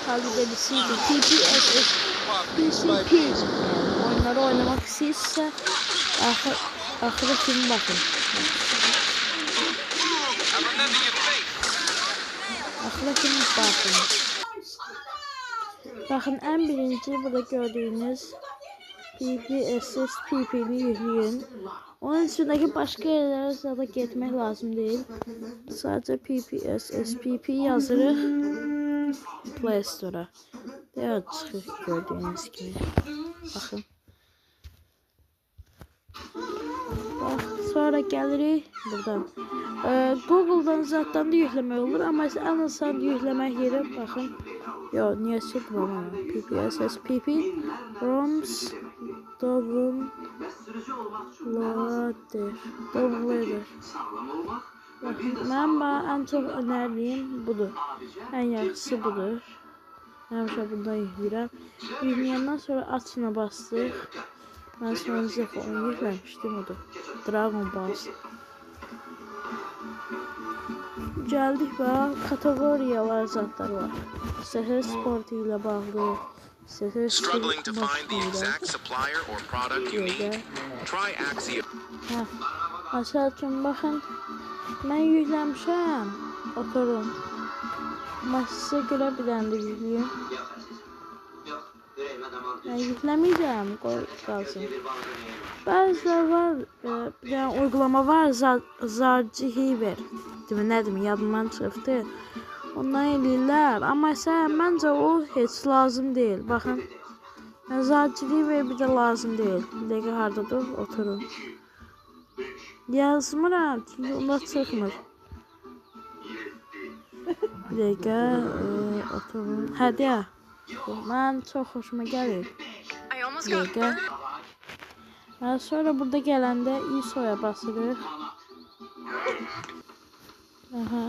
kalibrelisidir. PPSSPP oyunları oynamak istəyirsə axıra kimi bakın. Axıra kimi bakın. Bakın en birinci burada gördüğünüz PPSSPP'ni yükleyin. Onun içindeki başka yerlere zaten gitmek lazım değil. Sadece PPSSPP yazırıq Play Store'a. Deyək çıxır gördüyünüz kimi. Baxın. Bax, sonra gəlirik buradan. Google'dan zaten da yükləmək olur, amma ən asan yükləmək yeri baxın. Yo, niye çıkmıyor ama? PPSSPP ROMs downloader. Ben en çok önerdiğim budur. En yaxşısı budur. Həmişə bundan yükləyirəm. Yükləyəndən sonra açına basdıq. Ben sonuncu dəfə onu yükləmişdim, odur. Dragon Ball. Gəldik bax, kategoriyalar zatlar var. Səhər sportu ilə bağlı, səhər struggling to find the exact supplier or product you need. Try Axia. Məsəl üçün baxın, mən yükləmişəm, oturun. Amma sizə görə bir dənə də yükləyim. Mən yükləməyəcəm, qoy qalsın. Bəziləri var, bir dənə uygulama var, Zarcihiver. Nədir, yadımdan çıxıbdı. Ondan eləyirlər, amma məncə o heç lazım deyil. Baxın, Zarcihiver bir də lazım deyil. Bir dəqiqə hardadır, oturun. Yazmıram, çünki onda çıxmır. Bir dəqiqə, oturun. Hə, deyə. Mən çox xoşuma gəlir. Bir dəqiqə. Sonra burada gələndə ISO-ya basırıq. Aha.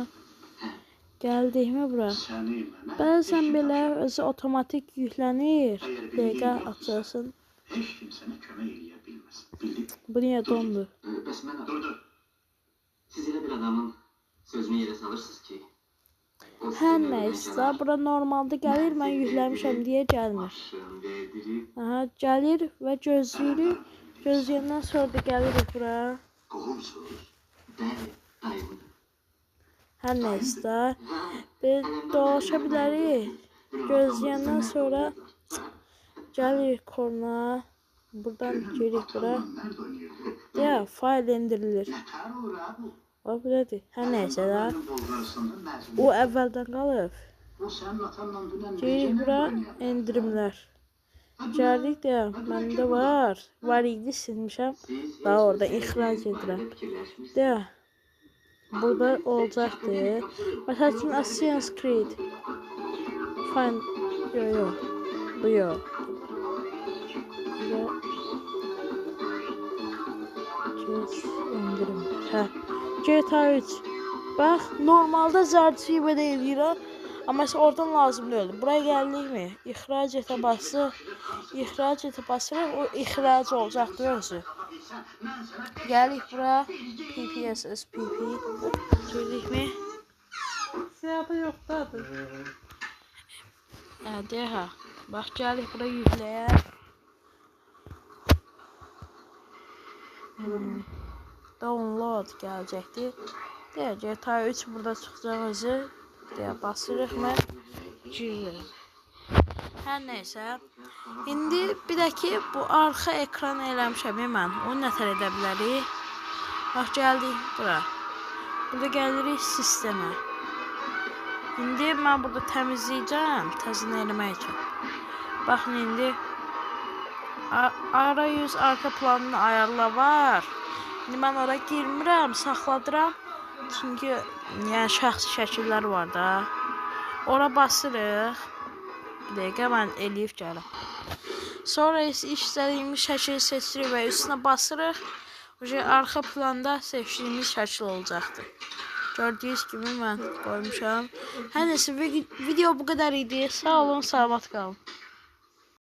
Gəldik mi bura? Bəzən belə özü otomatik yüklənir. Dəqiqə açılsın. Bu niyə dondu? Siz elə bir adamın sözünü yerə salırsınız ki, hər nəysə, bura normalda gəlir, mən yükləmişəm deyə gəlmir. Aha, gəlir və gözləyirik. Gözləyəndən sonra da gəlirik bura. Hər nəysə, dolaşa bilərik. Gözləyəndən sonra gəlirik koruna. Buradan girik bura. Deyə, fayl indirilir. O, buradır. Hər nəysə də. O, əvvəldən qalıb. Girik bura, indirimlər. Gəldik deyə, məndə var. Var idi, silmişəm. Daha orada ixrac edirəm. Deyə, burada olacaqdır. Məsəl üçün, Assassin's Creed. Find, yo, bu yox. Hə. GTA 3. Bax, normalda Zarcihiver'də eləyirəm. Amma oradan lazım deyil. Buraya gəldik mi? İxrac etə basırıq. İxrac etə basırıq. O ixrac olacaqdır özü. Gəlik bura. PPSSPP. Girdik mi? Siyahı yoxdadır. Deyə. Bax, gəlik bura yükləyək. Download gələcəkdir. Deyə, GTA 3 burada çıxacaq özü. Deyə, basırıq mən. Giririk. Hər nəysə. İndi bir də ki, bu arxa ekran eləmişəm mən. Onu nətər edə bilərik. Bax, gəldik bura. Burada gəlirik sistemə. İndi mən burada təmizləyəcəm. Təzini eləmək üçün. Baxın, indi arayüz arka planını ayarla var. İndi mən oraya girmirəm, saxladıram. Çünki yəni şəxsi şəkillər var da. Ora basırıq. Bir dəqiqə mən eləyib gələm. Sonra istədiyimiz şəkili seçirik və üstünə basırıq. Arxa planda seçdiyimiz şəkil olacaqdır. Gördüyünüz kimi mən qoymuşam. Hər nəsə video bu qədər idi. Sağ olun, salamat qalın.